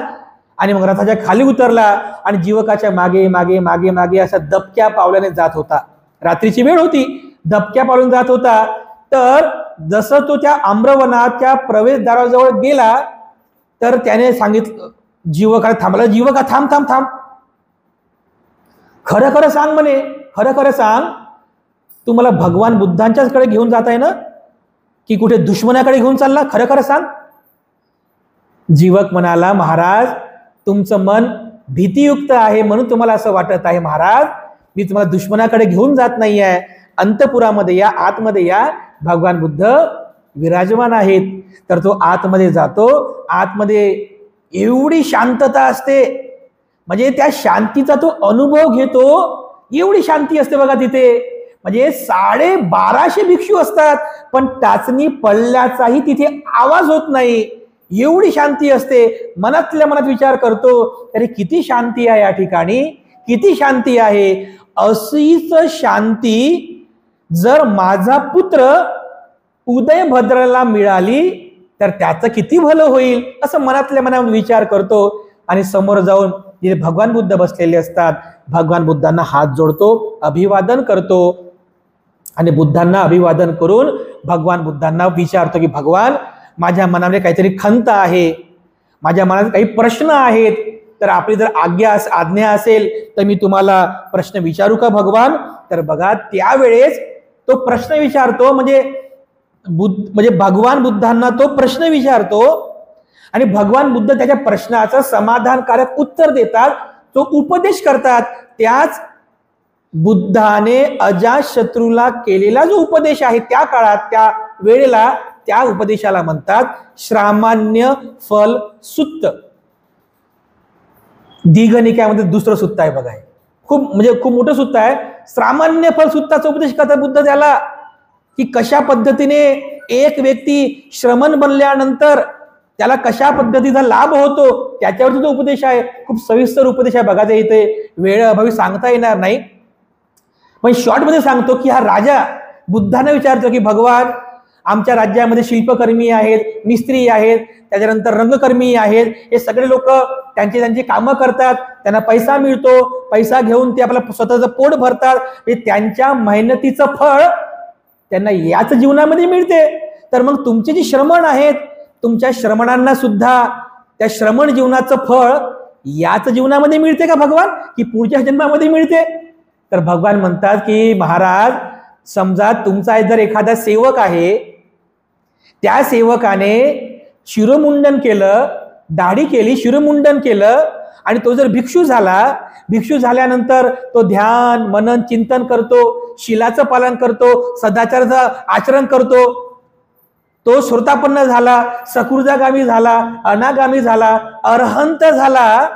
Speaker 1: आणि मग रथाच्या खाली उतरला आणि जीवकाच्या मागे असा दबक्या पावलाने जात होता. रात्रीची वेळ होती, दबक्या पावलाने जात होता. तर जसं तो त्या आम्रवनाच्या प्रवेशद्वाराजवळ गेला, तर त्याने सांगितलं जीवकाला, थांबला, जीवका थांब, खरं सांग म्हणे, खरं सांग, तू मला भगवान बुद्धांच्याच कडे घेऊन जात आहे ना, की कुठे दुश्मनाकडे घेऊन चालला? खरं सांग. जीवक म्हणाला, महाराज तुमचं मन भीतीयुक्त आहे म्हणून तुम्हाला असं वाटत आहे. महाराज मी तुम्हाला दुश्मनाकडे घेऊन जात नाही आहे, अंतपुरामध्ये या, आतमध्ये या, भगवान बुद्ध विराजमान आहेत. तर तो आतमध्ये जातो, आतमध्ये एवढी शांतता असते, म्हणजे त्या शांतीचा तो अनुभव घेतो, एवढी शांती असते बघा तिथे. म्हणजे 1250 भिक्षू असतात, पण टाचणी पडल्याचाही तिथे आवाज होत नाही, एवढी शांती असते. मनातल्या मनात विचार करतो, अरे किती शांती आहे या ठिकाणी, किती शांती आहे. अशीच शांती जर माझा पुत्र उदयभद्रला मिळाली तर त्याचं किती भलं होईल, असं मनातल्या मनात विचार करतो. आणि समोर जाऊन जिथे भगवान बुद्ध बसलेले असतात, भगवान बुद्धांना हात जोडतो, अभिवादन करतो आणि बुद्धांना अभिवादन करून भगवान बुद्धांना विचारतो की भगवान, माझ्या मनामध्ये काहीतरी खंत आहे, माझ्या मनात काही प्रश्न आहेत, तर आपली जर आज्ञा असेल तर मी तुम्हाला प्रश्न विचारू का भगवान? तर बघा, त्यावेळेस तो प्रश्न विचारतो, म्हणजे भगवान बुद्धांना तो प्रश्न विचारतो आणि भगवान बुद्ध त्याच्या प्रश्नाचं समाधानकारक उत्तर देतात, तो उपदेश करतात. त्याच बुद्धाने अजातशत्रूला केलेला जो उपदेश आहे त्या काळात, त्या वेळेला, त्या उपदेशाला म्हणतात श्रामान्य फल सुत्त. दीघनिकामध्ये दुसरं सुत्त आहे बघा, खूप मोठं सुत्त आहे. सामान्य फल सुत्ताचा उपदेश करतात बुद्ध त्याला, की कशा पद्धतीने एक व्यक्ती श्रमण बनल्यानंतर त्याला कशा पद्धतीचा लाभ होतो त्याच्यावरती तो उपदेश आहे. खूप सविस्तर उपदेश आहे बघा, ते इथे वेळ अभावी सांगता येणार नाही, पण शॉर्ट मध्ये सांगतो की हा राजा बुद्धांना विचारतो की भगवान, आमच्या राज्यामध्ये शिल्पकर्मी आहेत, मिस्त्री आहेत, त्याच्यानंतर रंगकर्मी आहेत, हे सगळे लोक त्यांची कामं करतात, त्यांना पैसा मिळतो, पैसा घेऊन ते आपलं स्वतःचं पोट भरतात, त्यांच्या मेहनतीचं फळ त्यांना याच जीवनामध्ये मिळते. तर मग तुमचे जे श्रमण आहेत, तुमच्या श्रमणांना सुद्धा त्या श्रमण जीवनाचं फळ याच जीवनामध्ये मिळते का भगवान, की पुढच्या जन्मामध्ये मिळते? तर भगवान म्हणतात की महाराज, समजा तुमचा जर एखादा सेवक आहे, त्या सेवकाने शिरोमुंडन केलं, दाढी केली, शिरोमुंडन केलं आणि तो जर भिक्षू झाला, भिक्षू झाल्यानंतर तो ध्यान मनन चिंतन करतो, शिलाचं पालन करतो, सदाचाराचं आचरण करतो, तो श्रोतापन्न झाला, सकृदागामी झाला, अनागामी झाला, अरहंत झाला,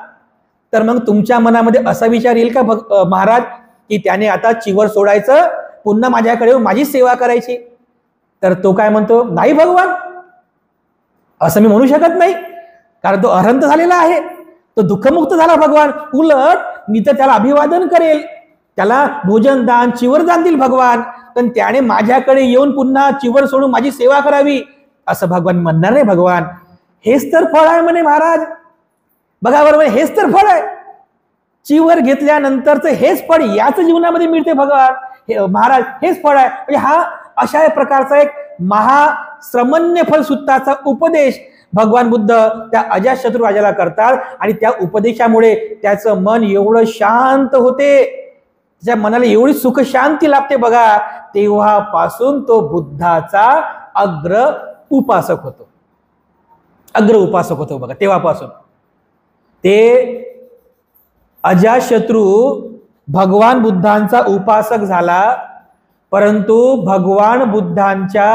Speaker 1: तर मग तुमच्या मनामध्ये असा विचार येईल का महाराज, की त्याने आता चिवर सोडायचं, पुन्हा माझ्याकडे येऊन माझी सेवा करायची? तर तो काय म्हणतो, नाही भगवान, असं मी म्हणू शकत नाही, कारण तो अरहंत झालेला आहे, तो दुःखमुक्त झाला भगवान. उलट मी तर त्याला अभिवादन करेल, त्याला भोजन दान चिवर दान देईल भगवान, पण त्याने माझ्याकडे येऊन पुन्हा चिवर सोडून माझी सेवा करावी असं भगवान म्हणणार नाही. भगवान, हेच तर फळ आहे म्हणे महाराज, बघा बरोबर, हेच तर फळ आहे, चिवर घेतल्यानंतरच हेच फळ याच जीवनामध्ये मिळते भगवान, महाराज हेच फळ आहे. म्हणजे हा अशा प्रकारचा एक महाश्रमण्य फल सुत्ताचा उपदेश भगवान बुद्ध त्या अजातशत्रू राजाला करतात आणि त्या उपदेशामुळे त्याचं मन एवढं शांत होते, त्याच्या मनाला एवढी सुख शांती लाभते बघा, तेव्हापासून तो बुद्धाचा अग्र उपासक होतो बघा. तेव्हापासून ते अजातशत्रू भगवान बुद्धांचा उपासक झाला, परंतु भगवान बुद्धांच्या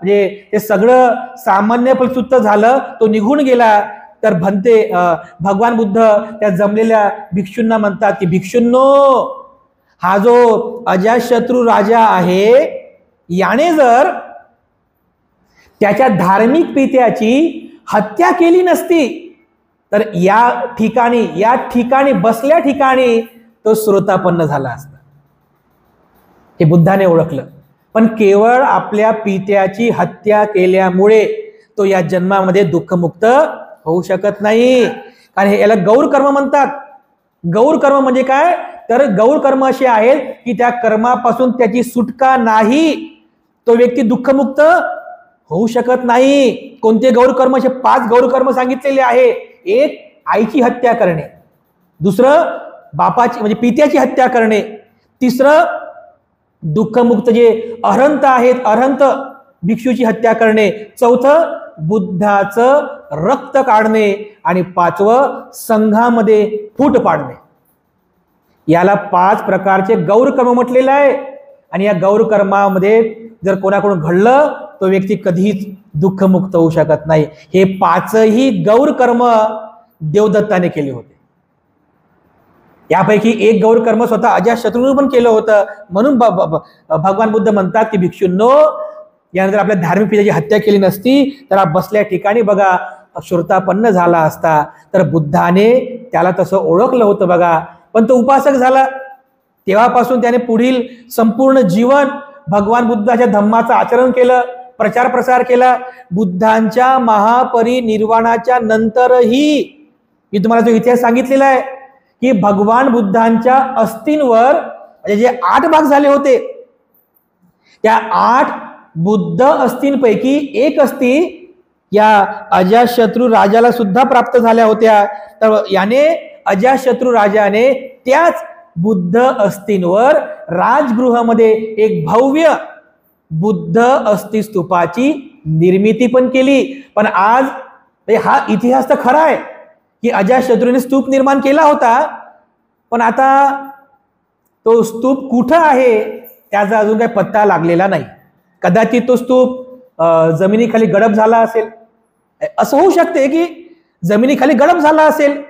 Speaker 1: म्हणजे ते सगळं सामान्य फलसुत्त झालं, तो निघून गेला. तर भगवान बुद्ध त्या जमलेल्या भिक्षूंना म्हणतात की भिक्षूंनो, हा जो अजातशत्रू राजा आहे, याने जर त्याच्या धार्मिक पित्याची हत्या केली नसती तर या ठिकाणी बसल्या ठिकाणी तो श्रोतापन्न झाला असता. हे बुद्धाने ओळखलं, पण केवळ आपल्या पित्याची हत्या केल्यामुळे तो या जन्मामध्ये दुःखमुक्त होऊ शकत नाही. कारण याला गौर कर्म म्हणतात. गौर कर्म म्हणजे काय, तर गौर कर्म असे आहेत की त्या कर्मापासून त्याची सुटका नाही, तो व्यक्ती दुःखमुक्त होऊ शकत नाही. कोणते गौर कर्म? असे 5 गौर कर्म सांगितलेले आहे. एक, आईची हत्या करणे. दुसरं, बापाची म्हणजे पित्याची हत्या करणे. तिसरं, दुःखमुक्त जे अरहंत आहेत, अरहंत भिक्षूची हत्या करणे. चौथं, बुद्धाचं रक्त काढणे. आणि 5वं, संघामध्ये फूट पाडणे. याला 5 प्रकारचे गौर कर्म म्हटलेलं आहे. आणि या गौर कर्मामध्ये जर कोणाकडून घडलं, तो व्यक्ती कधीच दुःखमुक्त होऊ शकत नाही. हे 5ही गौर कर्म देवदत्ताने केले होते. यापैकी एक गौर कर्म स्वतः अजातशत्रूने पण केलं होतं. म्हणून भगवान बुद्ध म्हणतात की भिक्षूंनो, यानंतर आपल्या धार्मिक पित्याची हत्या केली नसती तर बसल्या ठिकाणी बघा श्रोतापन्न झाला असता. तर बुद्धाने त्याला तसं ओळखलं होतं बघा, पण तो उपासक झाला. तेव्हापासून त्याने पुढील संपूर्ण जीवन भगवान बुद्धाच्या धम्माचं आचरण केलं, प्रचार प्रसार केला. बुद्धांच्या महापरिनिर्वाणाच्या नंतरही, मी तुम्हाला जो इतिहास सांगितलेला आहे, की भगवान बुद्धांच्या अस्थींवर म्हणजे जे 8 भाग झाले होते, त्या 8 बुद्ध अस्थींपैकी एक अस्थी या अजातशत्रू राजाला सुद्धा प्राप्त झाल्या होत्या. तर याने अजातशत्रू राजाने त्याच बुद्ध अस्थींवर राजगृहामध्ये एक भव्य बुद्ध अस्थि स्तूपाची निर्मिती पण केली. पण आज हा इतिहास तर खरा आहे की अजातशत्रूने स्तूप निर्माण केला होता, पण आता तो स्तूप कुठं आहे त्याचा अजून काही पत्ता लागलेला नाही. कदाचित तो स्तूप जमिनीखाली गडप झाला असेल, असं होऊ शकते की जमिनीखाली गडप झाला असेल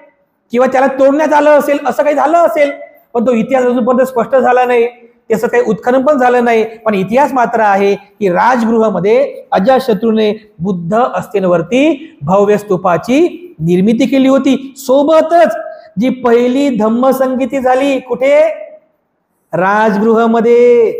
Speaker 1: किंवा त्याला तोडण्यात आलं असेल, असं काही झालं असेल, पण तो इतिहास अजूनपर्यंत स्पष्ट झाला नाही, त्याचं काही उत्खनन पण झालं नाही. पण इतिहास मात्र आहे की राजगृहामध्ये अजातशत्रूने बुद्ध अस्थींवरती भव्य स्तूपाची निर्मिती केली होती. सोबतच जी पहिली धम्मसंगीती झाली कुठे? राजगृहामध्ये,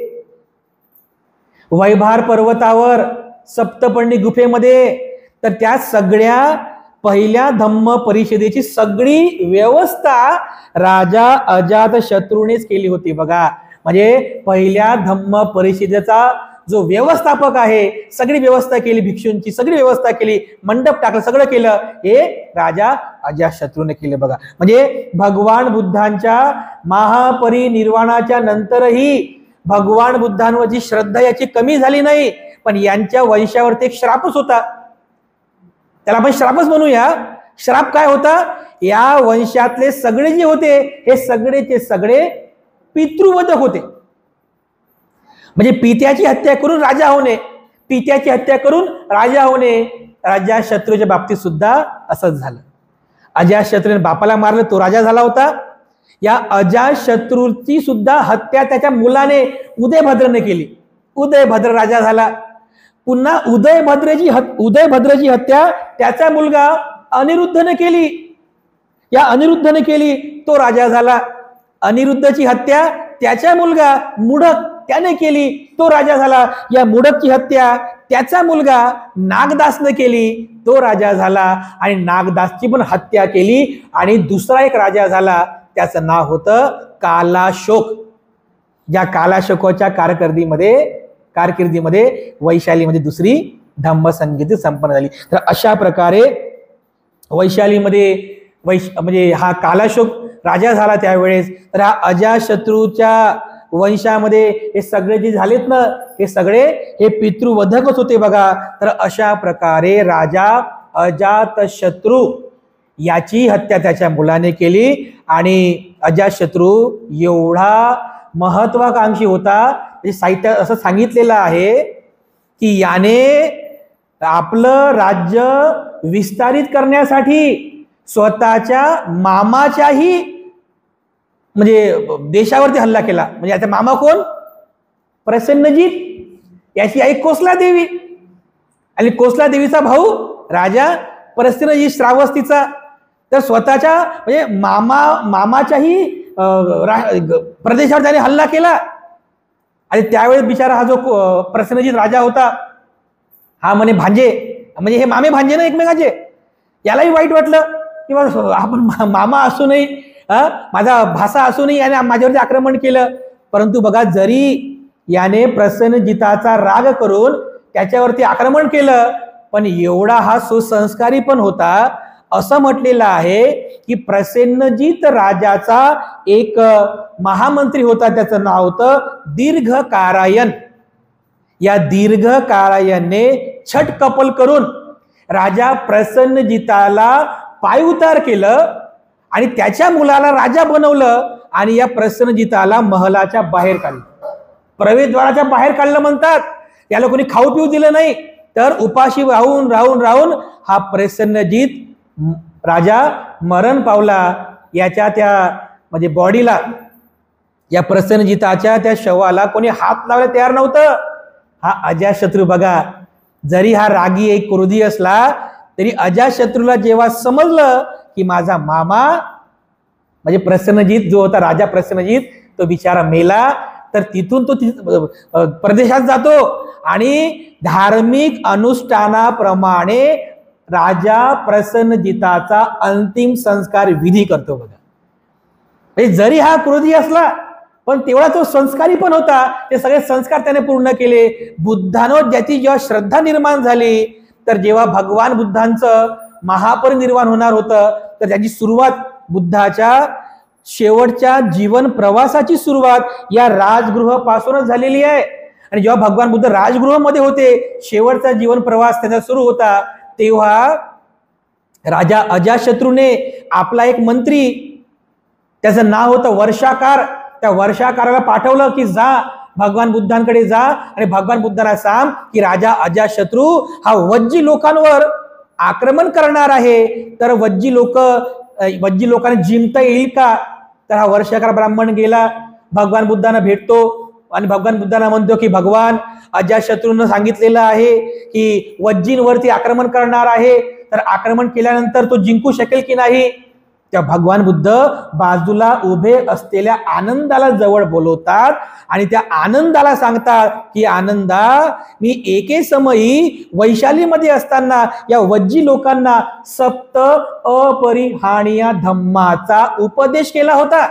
Speaker 1: वैभार पर्वतावर, सप्तपर्णी गुफेमध्ये. तर त्या सगळ्या पहिल्या धम्म परिषदेची सगळी व्यवस्था राजा अजातशत्रूनेच केली होती बघा. म्हणजे पहिल्या धम्म परिषदेचा जो व्यवस्थापक आहे, सगळी व्यवस्था केली, भिक्षूंची सगळी व्यवस्था केली, मंडप टाकलं, सगळं केलं, हे राजा अजातशत्रूने केले बघा. म्हणजे भगवान बुद्धांच्या महापरिनिर्वाणाच्या नंतरही भगवान बुद्धांवर जी श्रद्धा याची कमी झाली नाही, पण यांच्या वंशावरती एक श्रापच होता. त्याला आपण श्रापच म्हणूया. श्राप काय होता? या वंशातले सगळे जे होते हे सगळेचे सगळे पितृवधक होते. म्हणजे पित्याची हत्या करून राजा होणे, पित्याची हत्या करून राजा होणे. अजातशत्रूच्या बाबतीत सुद्धा असंच झालं. अजातशत्रूने बापाला मारलं, तो राजा झाला होता. या अजातशत्रूची सुद्धा हत्या त्याच्या मुलाने उदयभद्रने केली. उदयभद्र राजा झाला. पुन्हा उदयभद्रची हत्या त्याचा मुलगा अनिरुद्धने केली. या अनिरुद्धने केली, तो राजा झाला. अनिरुद्धची हत्या त्याचा मुलगा मुडक त्याने केली, तो राजा झाला. या मुडकची हत्या त्याचा मुलगा नागदासने केली, तो राजा झाला. आणि नागदासची पण हत्या केली आणि दुसरा एक राजा झाला, त्याचं नाव होतं कालाशोक. ज्या कालाशोकाच्या कारकिर्दीमध्ये वैशालीमध्ये दुसरी धम्मसंगीती संपन्न झाली. तर अशा प्रकारे वैशालीमध्ये म्हणजे हा कालाशोक राजा झाला त्यावेळेस. तर हा अजातशत्रूच्या वंशामध्ये हे सगळे जे झालेत ना, हे सगळे हे पितृवधकच होते बघा. तर अशा प्रकारे राजा अजातशत्रू याची हत्या त्याच्या मुलाने केली. आणि अजातशत्रू एवढा महत्वाकांक्षी होता, साहित्यात असं सांगितलेलं आहे की याने आपलं राज्य विस्तारित करण्यासाठी स्वतःच्या मामाच्याही म्हणजे देशावरती हल्ला केला. म्हणजे याचा मामा कोण? प्रसन्नजीत. याची आई कोसला देवी आणि कोसला देवीचा भाऊ राजा प्रसन्नजीत श्रावस्तीचा. तर स्वतःच्या म्हणजे मामाच्याही प्रदेशावर त्याने हल्ला केला. आणि त्यावेळेस बिचारा हा जो प्रसन्नजीत राजा होता, हा म्हणे भांजे, म्हणजे हे मामे भांजे ना एकमेकाचे, यालाही वाईट वाटलं की आपण मामा असूनही, माझा भासा असूनही याने माझ्यावरती आक्रमण केलं. परंतु बघा, जरी याने प्रसन्नजिताचा राग करून त्याच्यावरती आक्रमण केलं, पण एवढा हा सुसंस्कारी पण होता. असं म्हटलेलं आहे की प्रसेनजीत राजाचा एक महामंत्री होता, त्याचं नाव होतं दीर्घकारायन. या दीर्घकारायनने छट कपल करून राजा प्रसन्नजिताला पायउतार केलं आणि त्याच्या मुलाला राजा बनवलं आणि या प्रसन्नजिताला महलाच्या बाहेर काढलं, प्रवेशद्वाराच्या बाहेर काढलं म्हणतात. त्याला कोणी खाऊ पिऊ दिलं नाही, तर उपाशी राहून राहून राहून हा प्रसन्नजित राजा मरण पावला. याच्या त्या म्हणजे बॉडीला, या प्रसन्नजिताच्या त्या शवाला कोणी हात लावायला तयार नव्हतं. हा अजातशत्रू बघा, जरी हा रागी एक क्रोधी असला तरी अजातशत्रूला जेव्हा समजलं की माझा मामा म्हणजे प्रसन्नजित जो होता, राजा प्रसन्नजित, तो बिचारा मेला, तर तिथून तो प्रदेशात जातो आणि धार्मिक अनुष्ठानाप्रमाणे राजा प्रसन्नजिताचा अंतिम संस्कार विधी करतो बघा. म्हणजे जरी हा क्रोधी असला पण तेवढा तो संस्कारी पण होता, ते सगळे संस्कार त्याने पूर्ण केले. बुद्धांवर ज्याची जेव्हा श्रद्धा निर्माण झाली, तर जेव्हा भगवान बुद्धांचं महापरिनिर्वाण होणार होतं, तर त्याची सुरुवात बुद्धाच्या शेवटच्या जीवन प्रवासाची सुरुवात या राजगृहापासूनच झालेली आहे. आणि जेव्हा भगवान बुद्ध राजगृहामध्ये होते, शेवटचा जीवन प्रवास त्याचा सुरू होता, तेव्हा राजा अजातशत्रूने आपला एक मंत्री, त्याचं नाव होतं वर्षाकार, त्या वर्षाकाराला पाठवलं की जा भगवान बुद्धांकडे जा आणि भगवान बुद्धांना सांग की राजा अजातशत्रू हा वज्जी लोकांवर आक्रमण करणार आहे, तर वज्जी लोकांना जिंकता येईल का? तर हा वर्षाकार ब्राह्मण गेला, भगवान बुद्धांना भेटतो आणि भगवान बुद्धांना म्हणतो की भगवान, अजातशत्रूनं सांगितलेलं आहे की वज्जींवरती आक्रमण करणार आहे, तर आक्रमण केल्यानंतर तो जिंकू शकेल की नाही? त्या भगवान बुद्ध बाजूला उभे असलेल्या आनंदाला जवळ बोलवतात आणि त्या आनंदाला सांगतात की आनंदा, मी एके समयी वैशालीमध्ये असताना या वज्जी लोकांना सप्त अपरिहानीय धम्माचा उपदेश केला होता.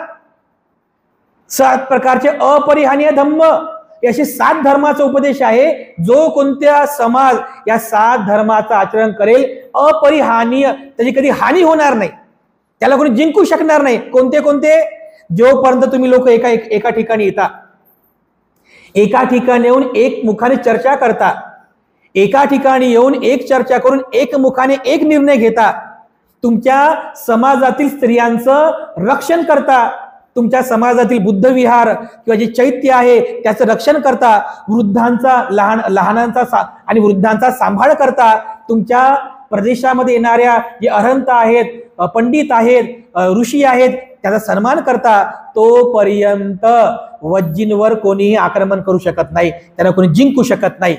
Speaker 1: 7 प्रकारचे अपरिहानीय धम्म, असे 7 धर्माचा उपदेश आहे. जो कोणत्या समाज या 7 धर्माचं आचरण करेल, अपरिहानीय, त्याची कधी हानी होणार नाही, त्याला कोणी जिंकू शकणार नाही. कोणते कोणते? जोपर्यंत तुम्ही लोक एका ठिकाणी येता, एका ठिकाणी येऊन एक मुखाने चर्चा करता, एका ठिकाणी येऊन एक चर्चा करून एक मुखाने एक निर्णय घेता, तुमच्या समाजातील स्त्रियांचं रक्षण करता, तुमच्या समाजातील बुद्ध विहार किंवा जे चैत्य आहे त्याचं रक्षण करता, वृद्धांचा लहानांचा आणि वृद्धांचा सांभाळ करता, तुमच्या प्रदेशामध्ये येणाऱ्या जे अरहंत आहेत, पंडित आहेत, ऋषी आहेत, त्याचा सन्मान करता, तोपर्यंत वज्जींवर कोणीही आक्रमण करू शकत नाही, त्यांना कोणी जिंकू शकत नाही,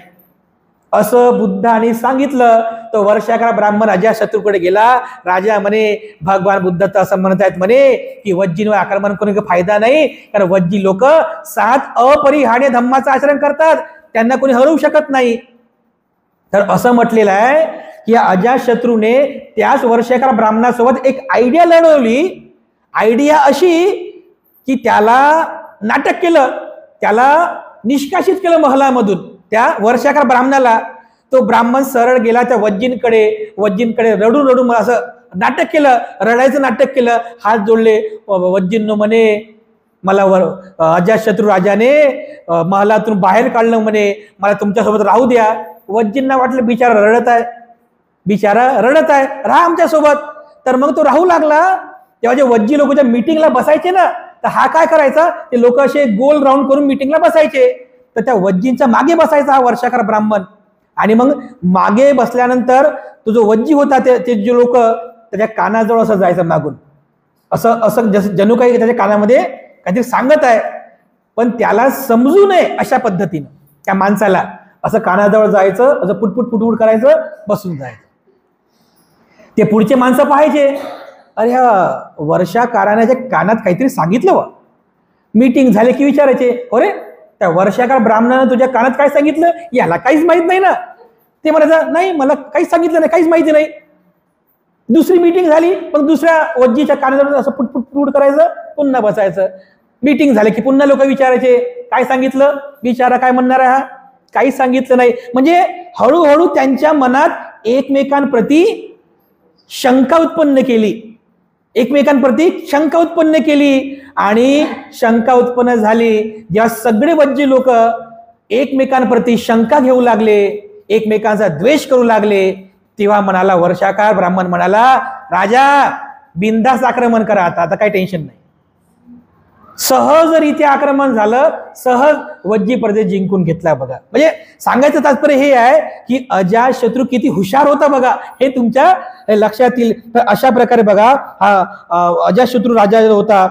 Speaker 1: असं बुद्धाने सांगितलं. तो वर्षाकार ब्राह्मण अजातशत्रूकडे गेला. राजा म्हणे, भगवान बुद्ध तर असं म्हणत आहेत म्हणे की वज्जींवर आक्रमण करून फायदा नाही, कारण वज्जी लोक 7 अपरिहानीय धम्माचं आचरण करतात, त्यांना कोणी हरवू शकत नाही. तर असं म्हटलेलं आहे की अजातशत्रूने त्याच वर्षाकार ब्राह्मणासोबत एक आयडिया लढवली. आयडिया अशी की त्याला नाटक केलं, त्याला निष्कासित केलं महलामधून. त्या वर्षाकार ब्राह्मणाला, तो ब्राह्मण सरळ गेला त्या वज्जींकडे रडून रडून असं नाटक केलं, रडायचं नाटक केलं, हात जोडले. वज्जींनो म्हणे, मला अजातशत्रू राजाने महलातून बाहेर काढलं म्हणे, मला तुमच्यासोबत राहू द्या. वज्जींना वाटलं बिचारा रडत आहे, राहा आमच्या सोबत. तर मग तो राहू लागला. तेव्हा जे वज्जी लोक ज्या मीटिंगला बसायचे ना, तर हा काय करायचा, ते लोक असे गोल राऊंड करून मीटिंगला बसायचे, तर त्या वज्जींच्या मागे बसायचा हा वर्षाकार ब्राह्मण. आणि मग मागे बसल्यानंतर तो जो वज्जी होता, ते जे लोक त्याच्या कानाजवळ असं जायचं मागून, असं असं जणू काही त्याच्या कानामध्ये काहीतरी सांगत आहे, पण त्याला समजू नये अशा पद्धतीनं त्या माणसाला असं कानाजवळ जायचं, असं पुटपुट करायचं, बसून जायचं. ते पुढचे माणसं पाहायचे, अरे ह्या वर्षाकाराने कानात काहीतरी सांगितलं वा. मीटिंग झाले की विचारायचे, अरे त्या वर्षाकार ब्राह्मणानं तुझ्या कानात काय सांगितलं, याला काहीच माहित नाही ना. ते म्हणायचं, नाही मला काहीच सांगितलं नाही, काहीच माहिती नाही. दुसरी मीटिंग झाली, मग दुसऱ्या वज्जीच्या कानाजवळ असं पुटपुट करायचं, पुन्हा बसायचं. मीटिंग झाली की पुन्हा लोक विचारायचे, काय सांगितलं, विचारा काय म्हणणार आहे हा, काहीच सांगितलं नाही. म्हणजे हळूहळू त्यांच्या मनात एकमेकांप्रती शंका उत्पन्न केली, आणि शंका उत्पन्न झाली. जेव्हा सगळे वज्जी लोक एकमेकांप्रती शंका घेऊ लागले, एकमेकांचा द्वेष करू लागले, तेव्हा म्हणाला वर्षाकार ब्राह्मण म्हणाला, राजा बिनधास्त आक्रमण करा, आता काही टेन्शन नाही. सहजरित्या आक्रमण झालं, सहज वज्जी प्रदेश जिंकून घेतला. बघा, म्हणजे सांगायचं तात्पर्य हे आहे की अजातशत्रू किती हुशार होता बघा, हे तुमच्या लक्षात येईल. तर अशा प्रकारे बघा, हा अजातशत्रू राजा होता.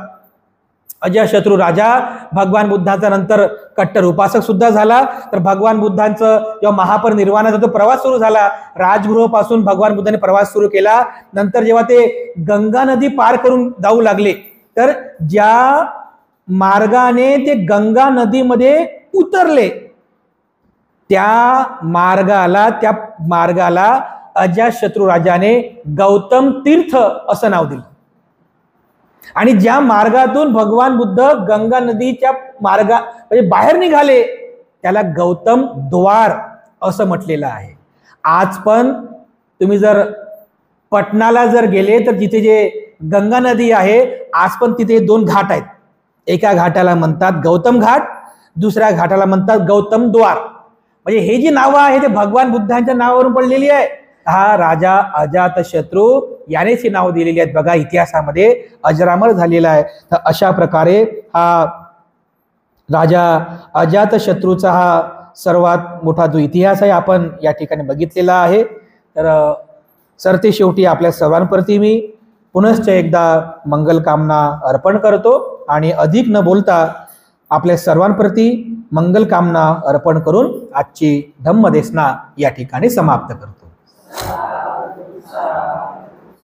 Speaker 1: अजातशत्रू राजा भगवान बुद्धांचा नंतर कट्टर उपासक सुद्धा झाला. तर भगवान बुद्धांचं जेव्हा महापरिनिर्वाणाचा तो प्रवास सुरू झाला, राजगृहापासून भगवान बुद्धांनी प्रवास सुरू केला. नंतर जेव्हा ते गंगा नदी पार करून जाऊ लागले, तर ज्या मार्गाने ते गंगा नदीमध्ये उतरले, त्या मार्गाला अजातशत्रू राजाने गौतम तीर्थ असं नाव दिलं. आणि ज्या मार्गातून भगवान बुद्ध गंगा नदीच्या म्हणजे बाहेर निघाले त्याला गौतम द्वार असं म्हटलेलं आहे. आज पण तुम्ही जर पटनाला जर गेले तर तिथे जे गंगा नदी आहे आज पण तिथे 2 घाट आहेत. एका घाटाला म्हणतात गौतम घाट, दुसऱ्या घाटाला म्हणतात गौतम द्वार. म्हणजे हे जी नावं आहे ते भगवान बुद्धांच्या नावावरून पडलेली आहे. हा राजा अजातशत्रू यानेच ही नाव दिलेली आहेत. बघा इतिहासामध्ये अजरामर झालेला आहे. तर अशा प्रकारे हा राजा अजातशत्रूचा हा सर्वात मोठा जो इतिहास आहे आपण या ठिकाणी बघितलेला आहे. तर सरते शेवटी आपल्या सर्वांप्रती मी पुनश्च एकदा मंगल कामना अर्पण करतो आणि अधिक न बोलता आपल्या सर्वांप्रती मंगल कामना अर्पण करून आजची धम्मदेसना या ठिकाणी समाप्त करतो.